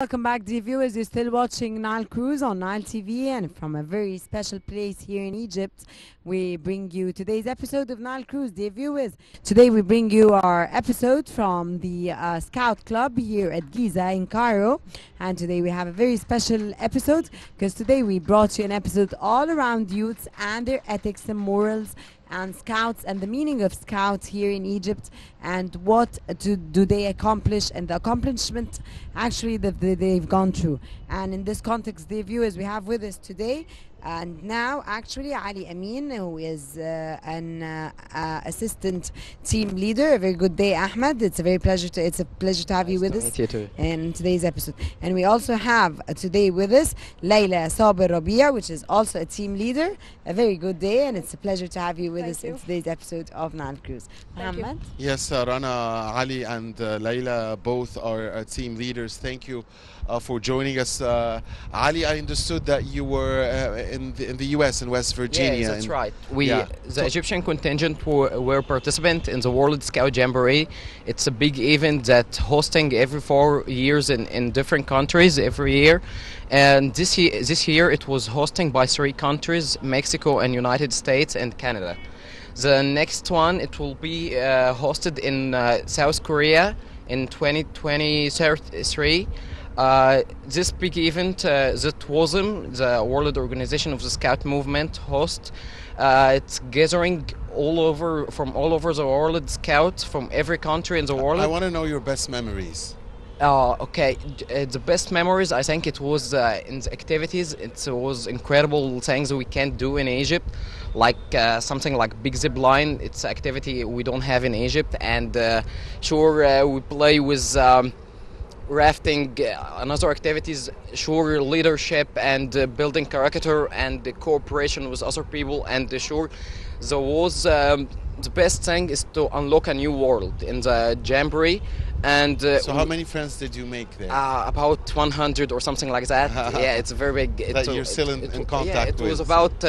Welcome back, dear viewers. You're still watching Nile Cruise on Nile TV, and from a very special place here in Egypt, we bring you today's episode of Nile Cruise, dear viewers. Today, we bring you our episode from the Scout Club here at Giza in Cairo, and today we have a very special episode because today we brought you an episode all around youths and their ethics and morals and scouts and the meaning of scouts here in Egypt and what do they accomplish and the accomplishment actually that they've gone through. And in this context, dear viewers, we have with us today and now actually Ali Amin, who is an assistant team leader. A very good day, Ahmed. It's a pleasure to have you with us in today's episode. And we also have today with us Layla Saber, which is also a team leader. A very good day, and it's a pleasure to have you with us in today's episode of Nile Cruise. Muhammad? Yes, Rana, Ali and Layla both are team leaders. Thank you for joining us. Ali, I understood that you were in the US, in West Virginia. Yeah, that's right. The Egyptian contingent were participant in the World Scout Jamboree. It's a big event that hosting every 4 years in different countries every year. And this year it was hosting by 3 countries, Mexico and United States and Canada. The next one, it will be hosted in South Korea in 2023. This big event that WOSM, the World Organization of the Scout Movement, host. It's gathering from all over the world, scouts from every country in the world. I want to know your best memories. Okay, the best memories, I think it was in the activities. It was incredible things we can't do in Egypt, like something like big zip line. It's an activity we don't have in Egypt, and we play with rafting, another activities, leadership and building character and cooperation with other people, and the best thing is to unlock a new world in the Jamboree. And so how many friends did you make there? About 100 or something like that. Yeah, it's very big. That you're still in contact with. It was about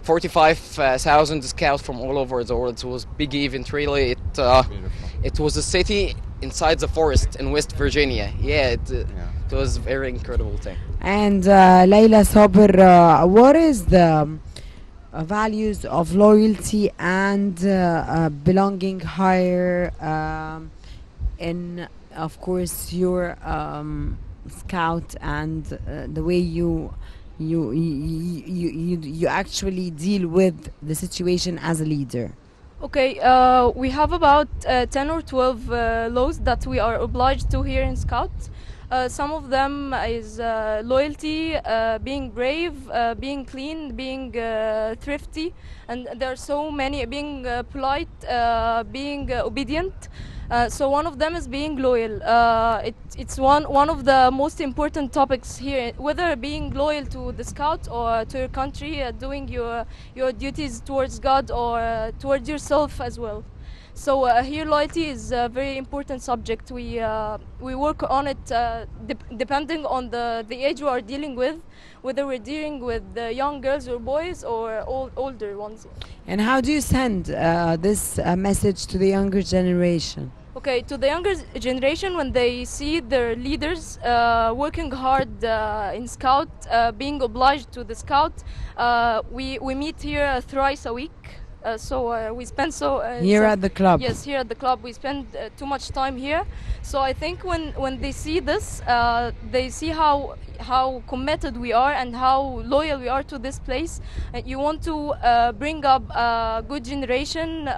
45,000 scouts from all over the world. It was a big event, really. It was a city inside the forest in West Virginia. It was a very incredible thing. And Layla Saber, what is the values of loyalty and belonging higher in, of course, your scout and the way you actually deal with the situation as a leader? Okay, we have about 10 or 12 laws that we are obliged to here in Scout. Some of them is loyalty, being brave, being clean, being thrifty, and there are so many, being polite, being obedient. So one of them is being loyal. It's one of the most important topics here, whether being loyal to the Scout or to your country, doing your duties towards God or towards yourself as well. So here loyalty is a very important subject. We work on it depending on the age we are dealing with, whether we're dealing with young girls or boys or older ones. And how do you send this message to the younger generation? Okay, to the younger generation, when they see their leaders working hard in Scout, being obliged to the Scout, we meet here thrice a week. We spend here at the club. Yes, here at the club we spend too much time here. So I think when they see this, they see how committed we are and how loyal we are to this place. And you want to bring up a good generation,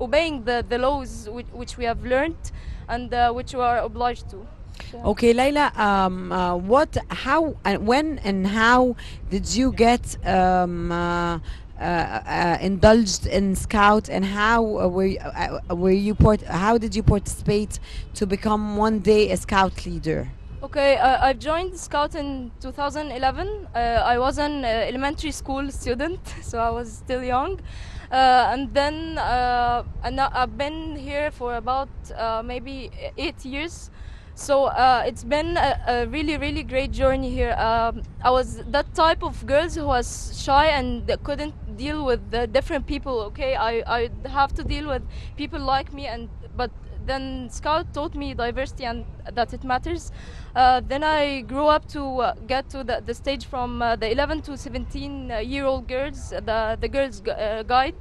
obeying the laws which we have learned and which we are obliged to. Okay, Layla, how, and when, and how did you get indulged in Scout, and how how did you participate to become one day a Scout leader? Okay, I've joined Scout in 2011. I was an elementary school student, so I was still young. And then I've been here for about maybe 8 years. So it's been a really great journey here. I was that type of girls who was shy and couldn't deal with the different people. Okay, I have to deal with people like me, but then Scout taught me diversity and that it matters. Then I grew up to get to the stage from the 11 to 17-year-old girls, the girls' guide.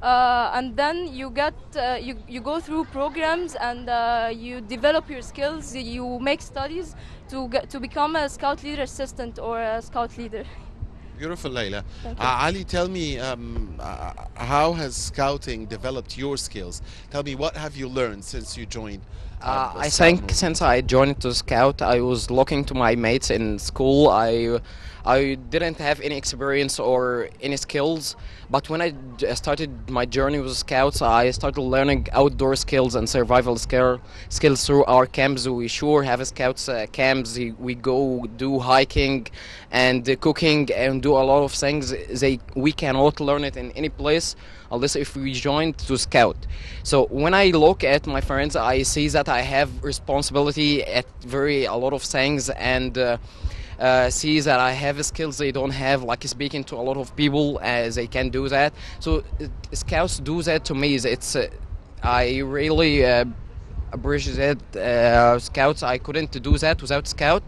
And then you get you go through programs and you develop your skills. You make studies to become a scout leader assistant or a scout leader. Beautiful, Layla. Thank you. Ali, tell me, how has scouting developed your skills? Tell me, what have you learned since you joined? The I scout think movement? since I joined to Scout, I was looking to my mates in school. I didn't have any experience or any skills, but when I started my journey with Scouts, I started learning outdoor skills and survival skills through our camps. We sure have Scouts camps. We go do hiking and cooking and do a lot of things. We cannot learn it in any place unless if we join to Scout. So when I look at my friends, I see that I have responsibility at a lot of things, and see that I have skills they don't have, like speaking to a lot of people, as they can do that. So Scouts do that to me. I really appreciate Scouts. I couldn't do that without Scout.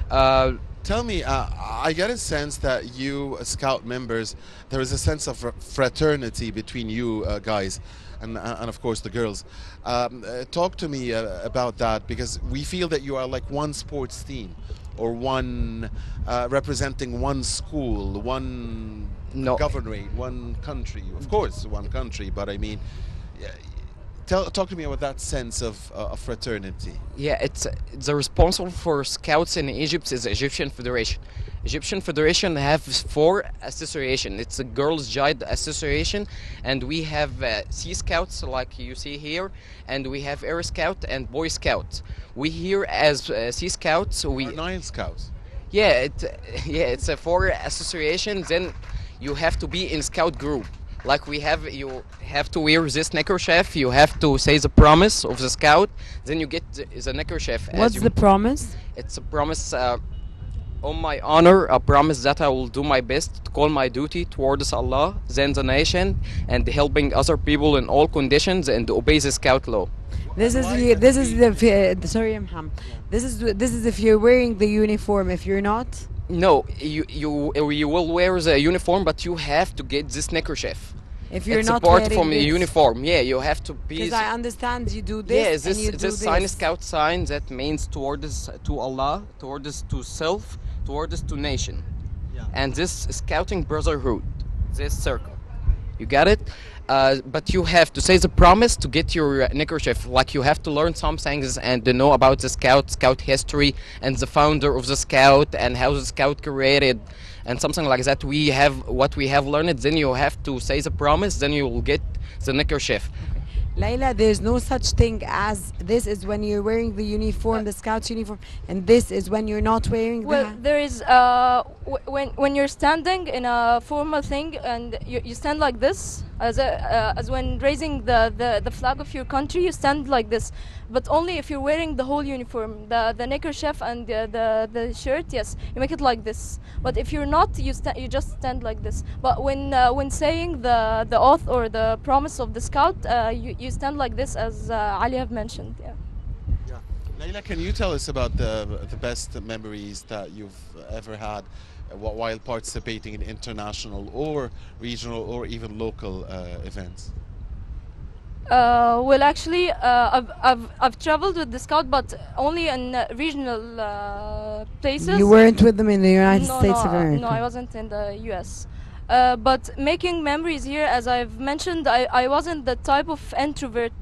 Tell me, I get a sense that you Scout members, there is a sense of fraternity between you guys, and of course the girls. Talk to me about that, because we feel that you are like one sports team, or one representing one school, one No. governorate, one country. Of course, one country, but I mean, yeah, talk to me about that sense of fraternity. Yeah, it's the responsible for Scouts in Egypt is the Egyptian Federation. Egyptian Federation have 4 associations. It's a Girls Guide Association, and we have Sea Scouts like you see here, and we have Air Scout and Boy Scouts. We here as Sea Scouts, Or Nile Scouts. yeah, it's a 4 associations. Then you have to be in Scout group. Like you have to wear this neckerchief. You have to say the promise of the Scout. Then you get the neckerchief. What's the promise? It's a promise, on my honor, a promise that I will do my best to call my duty towards Allah, then the nation, and helping other people in all conditions, and obey the Scout law. This is sorry, Mohammed. This is if you're wearing the uniform. If you're not, No, you will wear the uniform, but you have to get this neckerchief. if you're It's not apart wearing from the this. uniform. Yeah, you have to be. Because I understand you do this Yeah, and you do this sign this. is Scout sign that means towards to Allah, towards to self, towards to nation. Yeah. And this scouting brotherhood, this circle. You got it? But you have to say the promise to get your neckerchief. Like you have to learn some things and to know about the scout history and the founder of the scout and how the scout created and something like that. We have what we have learned. Then you have to say the promise. Then you will get the neckerchief. Layla, there's no such thing as this is when you're wearing the uniform, the scout's uniform, and this is when you're not wearing the. Well, there is when you're standing in a formal thing and you stand like this as when raising the flag of your country, you stand like this. But only if you're wearing the whole uniform, the neckerchief and the shirt. Yes, you make it like this. But if you're not, you just stand like this. But when saying the oath or the promise of the scout, you stand like this, as Ali have mentioned. Yeah. Yeah. Layla, can you tell us about the best memories that you've ever had while participating in international or regional or even local events? Well, actually, I've traveled with the scout, but only in regional places. You weren't with them in the United No, States no, of America. no, I wasn't in the U.S. But making memories here, as I've mentioned, I wasn't the type of introvert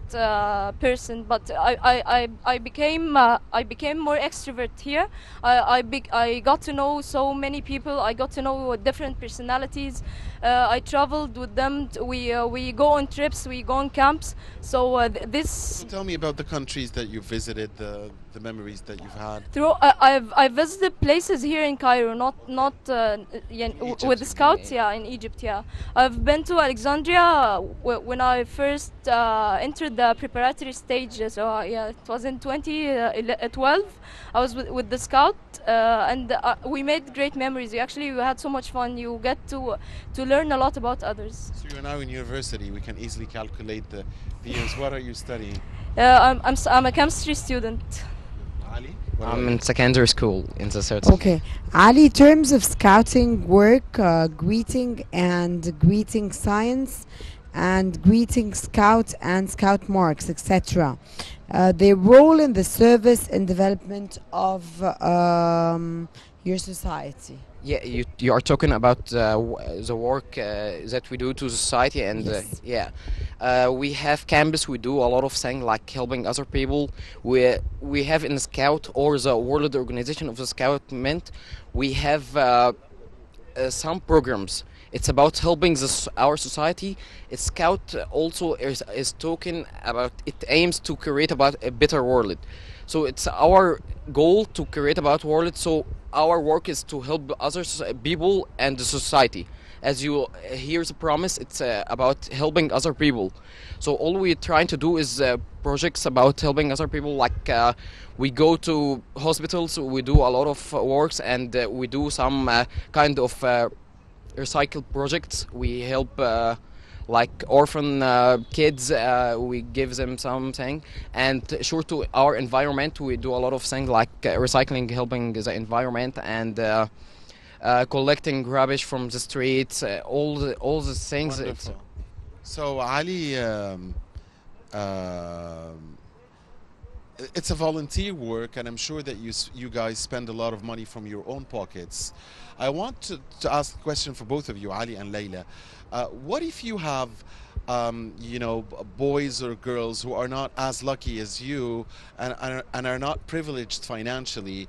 person, but I became more extrovert here. I got to know so many people. I got to know different personalities. I traveled with them. We go on trips. We go on camps. So this. Tell me about the countries that you visited, the memories that you've had. I've visited places here in Cairo, not Egypt. with the scouts. Yeah, in Egypt. Yeah, I've been to Alexandria when I first entered the preparatory stage. So yeah, it was in 2012. I was with the scout, and we made great memories. We had so much fun. You get to learn a lot about others. So you're now in university. We can easily calculate the years. What are you studying? I'm a chemistry student. Ali? I'm in secondary school in the third semester. Okay. Ali, terms of scouting work, greeting and greeting science, and greeting scout and scout marks, etc. Their role in the service and development of your society. Yeah, you are talking about the work that we do to society, and Yes. we have campus. We do a lot of things like helping other people. We have in Scout or the World Organization of the Scout meant we have some programs. It's about helping our society. Scout also is talking about. It aims to create about a better world. So it's our goal to create about world. So our work is to help other people and the society. As you here's a promise, it's about helping other people. So all we're trying to do is projects about helping other people. Like we go to hospitals, we do a lot of works, and we do some kind of recycle projects. We help like orphan kids, we give them something, and sure to our environment we do a lot of things like recycling, helping the environment, and collecting rubbish from the streets, all the things. Wonderful. So Ali, it's a volunteer work, and I'm sure that you guys spend a lot of money from your own pockets. I want to ask a question for both of you, Ali and Layla. What if you have, boys or girls who are not as lucky as you and are not privileged financially,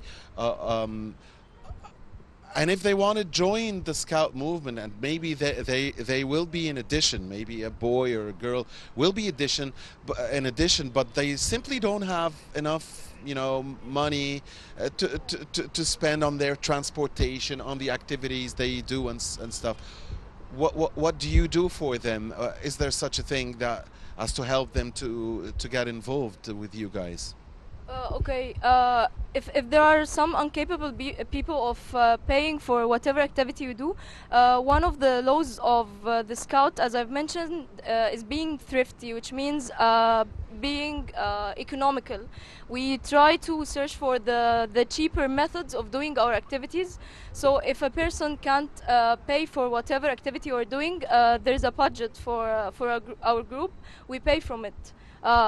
and if they want to join the Scout movement, and maybe they will be in addition, maybe a boy or a girl will be in addition, but they simply don't have enough, money to spend on their transportation, on the activities they do and stuff. What do you do for them? Is there such a thing that as to help them to get involved with you guys? Okay. If there are some incapable people of paying for whatever activity you do, one of the laws of the Scout, as I've mentioned, is being thrifty, which means being economical. We try to search for the cheaper methods of doing our activities. So if a person can't pay for whatever activity we're doing, there's a budget for our group. We pay from it.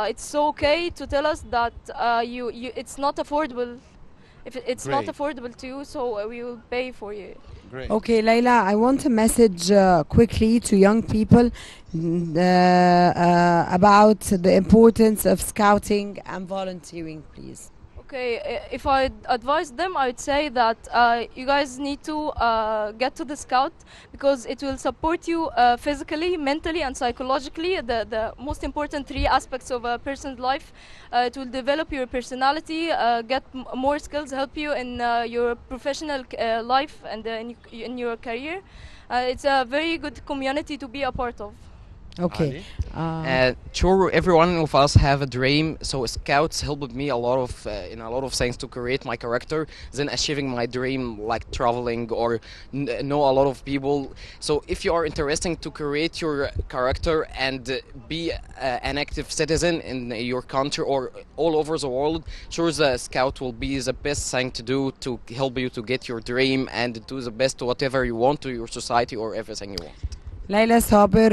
It's okay to tell us that it's not affordable. If it's not Great. affordable to you, so we will pay for you. Great. Okay, Layla, I want a message quickly to young people about the importance of scouting and volunteering, please. Okay, if I advise them, I would say that you guys need to get to the Scout because it will support you physically, mentally, and psychologically. The most important three aspects of a person's life. It will develop your personality, get more skills, help you in your professional life and in your career. It's a very good community to be a part of. Okay. Sure, every one of us have a dream. So Scouts helped me a lot of in a lot of things to create my character, then achieving my dream, like traveling or know a lot of people. So if you are interested to create your character and be an active citizen in your country or all over the world, sure the Scout will be the best thing to do to help you to get your dream and do the best to whatever you want to your society or everything you want. Layla, Saber,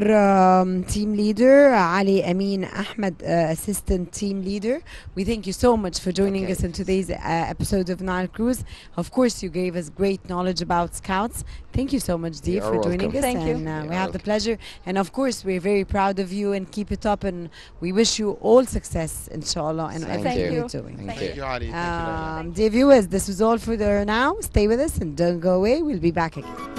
team leader, Ali, Amin, Ahmed, assistant team leader. We thank you so much for joining us in today's episode of Nile Cruise. Of course, you gave us great knowledge about Scouts. Thank you so much, Dee, You're for joining welcome. us. Thank you. And we have the pleasure. And of course, we're very proud of you and keep it up. And we wish you all success, inshallah, and Thank everything you. you're doing. Thank Thank you, Ali. Thank you, Layla. Dear viewers, this was all for now. Stay with us and don't go away. We'll be back again.